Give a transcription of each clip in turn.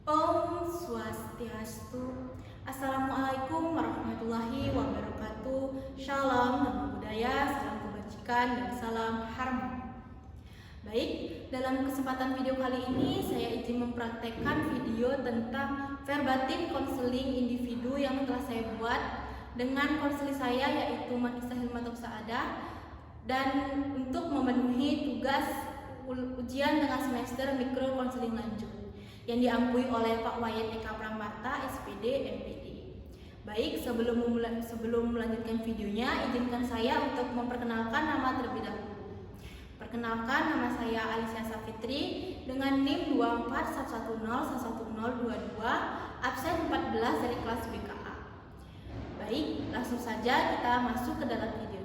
Om Swastiastu. Assalamualaikum warahmatullahi wabarakatuh. Shalom, namo buddhaya, salam kebajikan, dan salam harmoni. Baik, dalam kesempatan video kali ini saya izin mempraktekkan video tentang verbatim konseling individu yang telah saya buat dengan konseling saya yaitu Manisa Hilmatul Saadah, dan untuk memenuhi tugas ujian tengah semester mikro konseling lanjut yang diampui oleh Pak Wayan Eka Pramarta, SPD, MPD. Baik, sebelum melanjutkan videonya, izinkan saya untuk memperkenalkan nama terlebih dahulu. Perkenalkan, nama saya Alicia Safitri dengan NIM 241101122, absen 14 dari kelas BKA. Baik, langsung saja kita masuk ke dalam videonya.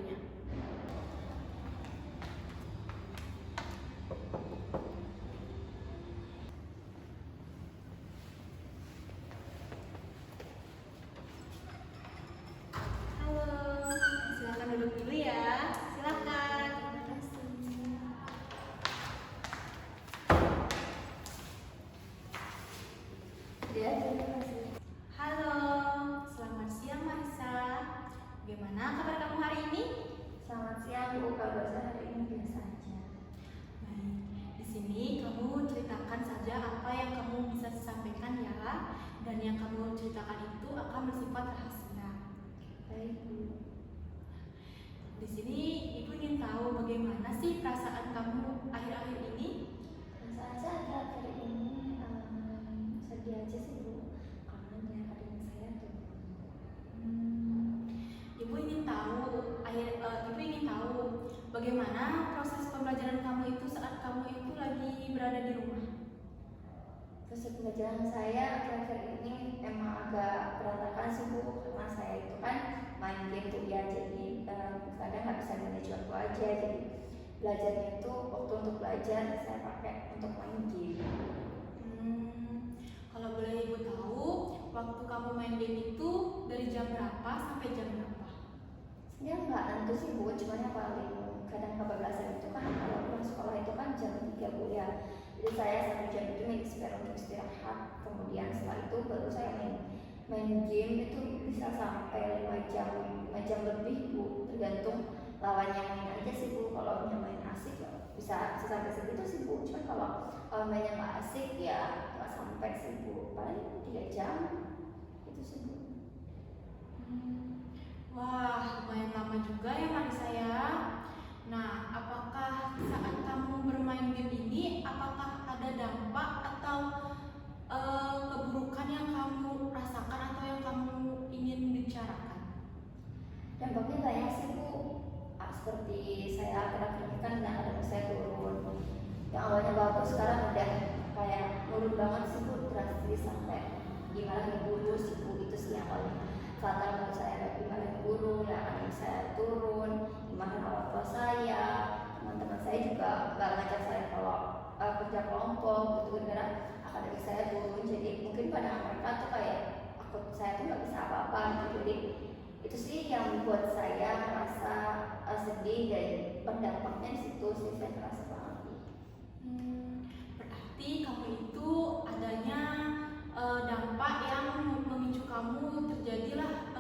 Halo, selamat siang Marisa. Bagaimana kabar kamu hari ini? Selamat siang Bu, kabar saya hari ini biasa aja. Baik, di sini kamu ceritakan saja apa yang kamu bisa sampaikan ya, dan yang kamu ceritakan itu akan bersifat rahasia. Baik Bu. Di sini Ibu ingin tahu bagaimana sih perasaan kamu akhir-akhir ini? Perasaan saya akhir-akhir ini sedih aja sih Bu, karena nilai akademik saya tuh. Ibu ingin tahu bagaimana proses pembelajaran kamu itu saat kamu itu lagi berada di rumah. Proses pembelajaran saya akhir-akhir ini emang agak berantakan sih Bu, karena saya itu kan main game tuh ya, jadi kadang nggak bisa manage waktu aja, jadi belajarnya itu waktu untuk belajar saya pakai untuk main game. Kalau boleh Ibu tahu, waktu kamu main game itu dari jam berapa sampai jam berapa? Ya nggak tentu sih Bu, cuma yang paling kadang kebablasan itu kan kalau pulang sekolah itu kan jam 3 Bu ya. Jadi saya 1 jam itu spare untuk istirahat, kemudian setelah itu baru saya main game itu bisa sampai 5 jam lebih Bu, tergantung lawannya main aja sih Bu. Kalau main asik ya bisa sampai segitu sih Bu, cuma kalau mainnya nggak asik ya nggak sampai sih Bu, paling 3 jam itu sih Bu. Wah, lumayan lama juga ya Marisa ya. Nah, apakah saat kamu bermain game ini, apakah ada dampak atau keburukan yang kamu rasakan atau yang kamu ingin bicarakan? Dampaknya banyak sih Bu, seperti saya akhir-akhir ini kan akademik saya turun, yang awalnya bagus sekarang udah kayak turun banget sih Bu, drastis sampai dimarahin guru sih Bu. Itu sih yang paling fatal menurut saya, dimarahin guru, ya akademik saya turun, dimarahin orang tua saya, teman-teman saya juga gak ngajak saya kalau kerja kelompok gitu gara-gara akademik saya turun. Jadi mungkin pada mereka tuh kayak saya tuh gak bisa apa-apa gitu. Jadi itu sih yang membuat saya merasa sedih, dan berdampaknya di situ sih saya merasa banget. Berarti kamu itu adanya dampak yang memicu kamu terjadilah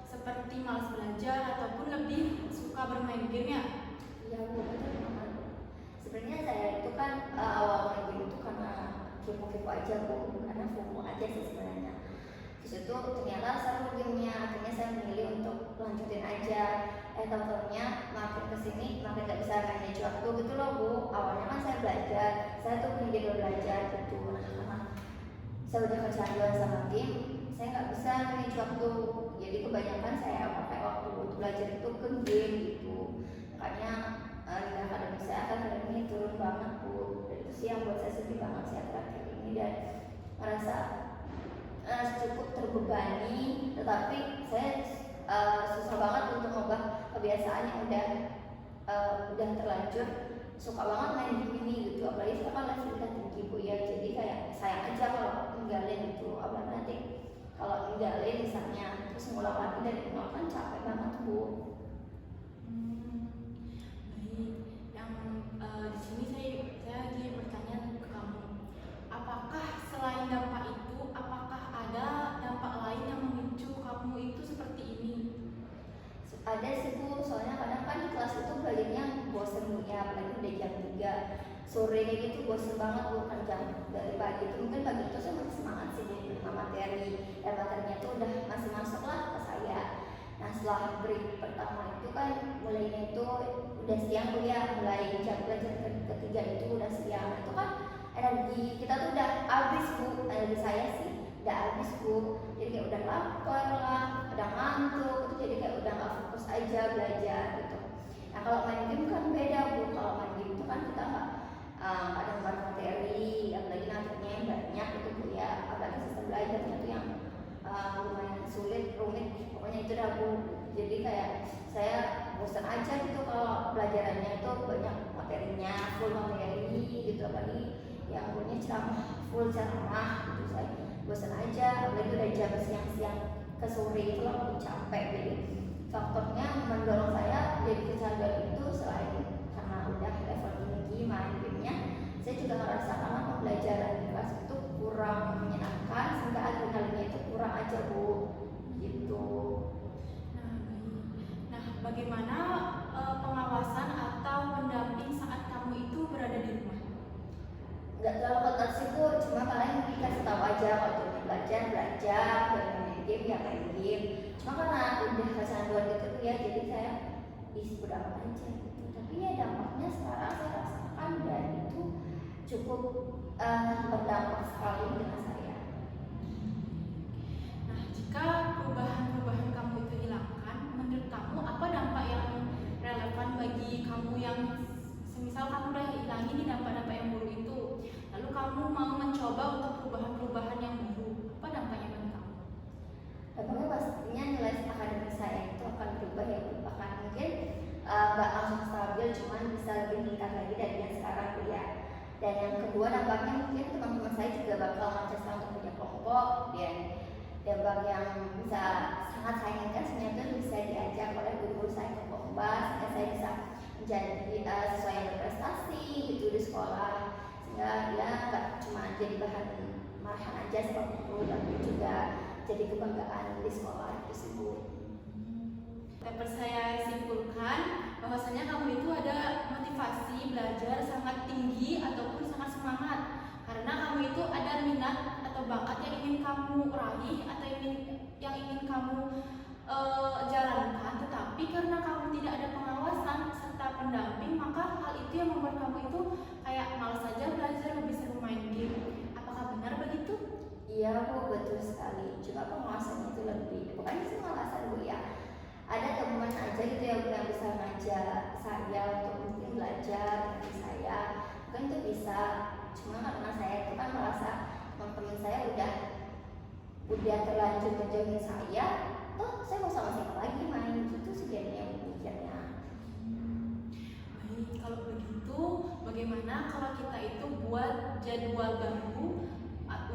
seperti malas belajar ataupun lebih suka bermain game ya? Iya Bu, betul banget. Sebenarnya saya itu kan awal main game itu karena kepo-kepo aja Bu, karena FOMO aja sih sebenarnya. Terus itu ternyata seru gamenya, akhirnya saya memilih untuk lanjutin aja. Tahu-taunya makin kesini makin gak bisa manage waktu gitu loh Bu. Awalnya kan saya belajar, saya tuh punya jadwal belajar gitu. Karena saya udah kecanduan sama game, saya nggak bisa manage waktu. Jadi kebanyakan saya pakai waktu untuk belajar itu ke game gitu. Makanya nilai akademik saya akhir-akhir ini turun banget Bu. Dan itu sih yang buat saya sedih banget sih akhir-akhir ini, dan merasa cukup terbebani. Tetapi saya susah banget untuk mengubah kebiasaan yang udah terlanjur suka banget main game ini gitu. Apalagi saya kan level udah tinggi Bu ya, jadi kayak sayang aja kalau ninggalin gitu. Apalagi nanti kalau ninggalin misalnya terus ngulang lagi dari nol kan capek banget Bu. Baik, yang di sini saya lagi bertanya ke kamu, apakah selain dampak sore kayak gitu bosen banget Bu, kan jam dari pagi itu mungkin pagi itu saya masih semangat sih di materi, dan materinya tuh udah masih masuk lah ke saya. Nah setelah break pertama itu kan mulainya itu udah siang Bu ya, mulai jam belajar ketiga itu udah siang. Itu kan energi kita tuh udah habis Bu, energi saya sih udah habis Bu, jadi kayak udah lapar lah, udah ngantuk, itu jadi kayak udah gak fokus aja belajar gitu. Nah kalau main game kan beda Bu, kalau main game itu kan kita nggak ada materi, apalagi materinya yang banyak itu Bu ya, apalagi sistem belajarnya tuh yang lumayan sulit, rumit, pokoknya itu dah Bu. Jadi kayak saya bosan aja gitu kalau pelajarannya itu banyak materinya, full materi gitu, apalagi yang punya ceramah, full ceramah gitu, saya bosan aja, apalagi udah jam siang-siang ke sore itu aku capek. Jadi faktornya mendorong saya jadi kecanduan itu selain karena udah level tinggi main gamenya, saya juga ngerasa karena pembelajaran di kelas itu kurang menyenangkan sehingga adrenalinnya itu kurang aja Bu gitu. Nah, bagaimana pengawasan atau pendamping saat kamu itu berada di rumah? Nggak terlalu ketat sih Bu, cuma paling dikasih tahu aja kalau tuh belajar, dan main game ya main game. Cuma karena udah kecanduan gitu ya, jadi saya udah amat aja gitu. Tapi ya dampaknya sekarang saya rasakan dan itu cukup berdampak sekali dengan saya. Nah, jika perubahan-perubahan kamu itu hilangkan, menurut kamu apa dampak yang relevan bagi kamu yang semisal kamu udah hilangin nih dampak-dampak yang buruk itu, lalu kamu mau mencoba untuk perubahan-perubahan yang baru, apa dampaknya bagi kamu? Dampaknya pastinya nilai akademik saya itu akan berubah ya, bahkan mungkin nggak langsung stabil, cuman bisa lebih meningkat lagi dari yang sekarang ya. Dan yang kedua dampaknya mungkin teman-teman saya juga bakal ngajak saya untuk punya kelompok, dan dampak yang bisa sangat saya inginkan sebenarnya itu bisa diajak oleh guru saya ke lomba, sehingga saya bisa menjadi sesuai yang berprestasi gitu di sekolah, sehingga ya nggak cuma jadi bahan marahan aja seperti itu, tapi juga jadi kebanggaan di sekolah itu sih Bu. Dapat saya simpulkan bahwasanya kamu itu ada motivasi belajar sangat tinggi ataupun sangat semangat karena kamu itu ada minat atau bakat yang ingin kamu raih atau yang ingin kamu jalankan, tetapi karena kamu tidak ada pengawasan serta pendamping, maka hal itu yang membuat kamu itu kayak malas saja belajar, lebih seru main game. Apakah benar begitu? Iya Bu, betul sekali. Cuma pengawasannya itu lebih, bukan sih pengawasan Bu ya. Ada teman aja gitu ya Bu yang bisa ngajak saya untuk mungkin belajar dari saya, mungkin itu bisa. Cuma karena saya itu kan merasa teman-teman saya udah terlanjur ngejauhin saya, saya mau sama siapa lagi main gitu sih jadinya mikirnya. Baik, kalau begitu bagaimana kalau kita itu buat jadwal baru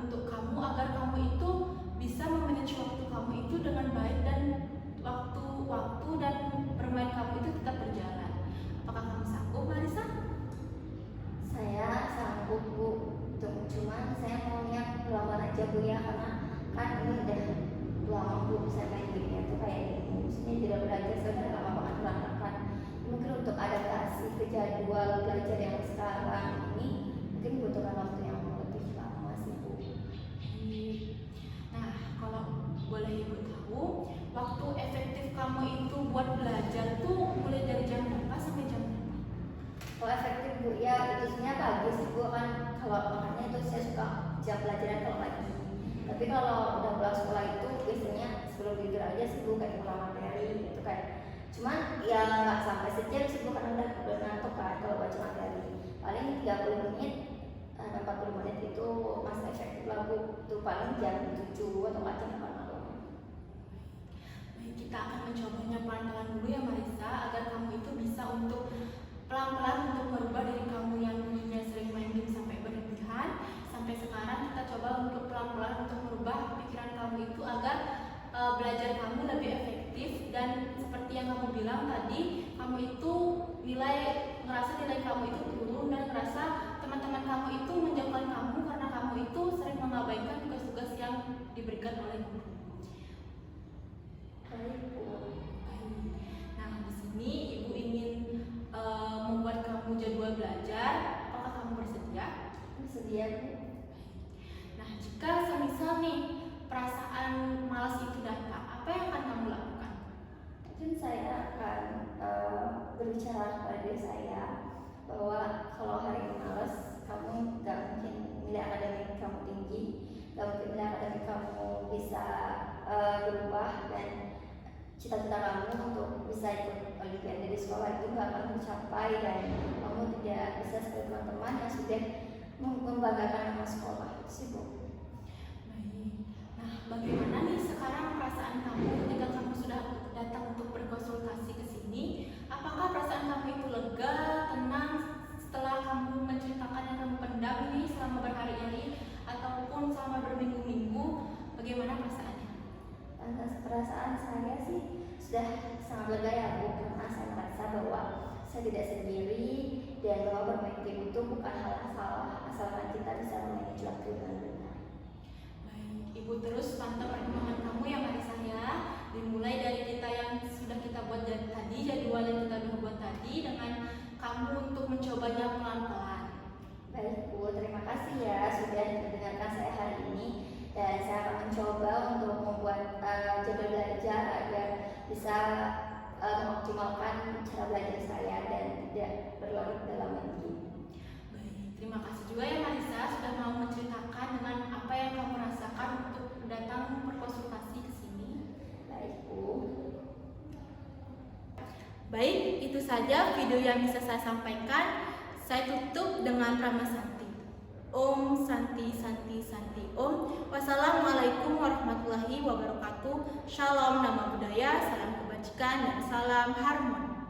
untuk kamu agar kamu itu bisa memanage waktu kamu itu dengan baik dan waktu dan bermain kamu itu tetap berjalan. Apakah kamu sanggup, Marisa? Saya sanggup Bu, cuman saya maunya pelan-pelan aja Bu ya, karena kan ini udah lama Bu saya main game tuh kayak ini, maksudnya tidak belajar saya udah lama banget berantakan. Mungkin untuk adaptasi ke jadwal belajar yang sekarang ini mungkin butuhkan waktu yang lebih lama sih Bu. Nah, kalau boleh Ibu tahu, waktu efektif kamu itu buat belajar tuh mulai dari jam berapa sampai jam berapa? Kalau efektif Bu ya itu sebenarnya pagi sih Bu, kan kalau makanya itu saya suka jam pelajaran kalau pagi. Tapi kalau udah pulang sekolah itu biasanya sebelum tidur aja sih Bu, kayak ngulang materi gitu kayak. Cuman ya nggak sampai sejam sih Bu, karena udah ngantuk kan kalau baca materi. Paling 30 menit 40 menit itu masih efektif lah Bu. Itu paling jam 7 atau jam 8 malam. Baik, kita akan mencobanya pelan-pelan dulu ya Marisa, agar kamu itu bisa untuk pelan-pelan untuk merubah diri kamu yang dulunya sering main game sampai berlebihan, sampai sekarang kita coba untuk pelan-pelan untuk merubah pikiran kamu itu agar belajar kamu lebih efektif. Dan seperti yang kamu bilang tadi, kamu itu ngerasa nilai kamu itu turun dan ngerasa teman-teman kamu itu menjauhkan kamu karena kamu itu sering mengabaikan tugas-tugas yang diberikan oleh guru. Baik Bu. Nah, di sini Ibu ingin membuat kamu jadwal belajar. Apakah kamu Baik Bu. Nah, jika semisal nih perasaan malas itu datang, apa yang akan kamu lakukan? Mungkin saya akan berbicara kepada diri saya bahwa kalau hari ini malas, kamu gak mungkin nilai akademik kamu tinggi, gak mungkin nilai akademik kamu bisa berubah, dan cita-cita kamu untuk bisa ikut olimpiade di sekolah itu gak akan tercapai, dan kamu tidak bisa seperti teman-teman yang sudah membanggakan nama sekolah. Itu sih Bu. Baik. Nah, bagaimana nih sekarang perasaan kamu ketika kamu sudah datang untuk berkonsultasi ke sini? Apakah perasaan kamu itu lega, tenang setelah kamu menceritakan yang kamu pendam ini selama berhari-hari ataupun selama berminggu-minggu? Bagaimana perasaannya? Perasaan saya sih sudah sangat lega ya Bu, karena saya merasa bahwa saya tidak sendiri dan bahwa bermain game itu bukan hal yang salah asalkan kita bisa memanage waktu dengan benar. Baik, Ibu terus pantau perkembangan kamu ya Marisa ya. Dimulai dari kita yang sudah kita buat tadi, jadwal yang kita udah buat tadi, dengan kamu untuk mencobanya pelan-pelan. Baik Bu, terima kasih ya sudah mendengarkan saya hari ini, dan saya akan mencoba untuk membuat jadwal belajar agar bisa mengoptimalkan cara belajar saya dan tidak berlarut dalam lagi. Baik, terima kasih juga ya Marisa sudah mau menceritakan dengan apa yang kamu rasakan untuk datang berkonsultasi ke sini. Baik Bu. Baik, itu saja video yang bisa saya sampaikan. Saya tutup dengan Rama Santi. Om Santi Santi Santi Om. Wassalamualaikum warahmatullahi wabarakatuh. Shalom nama budaya, salam kebajikan dan salam harmoni.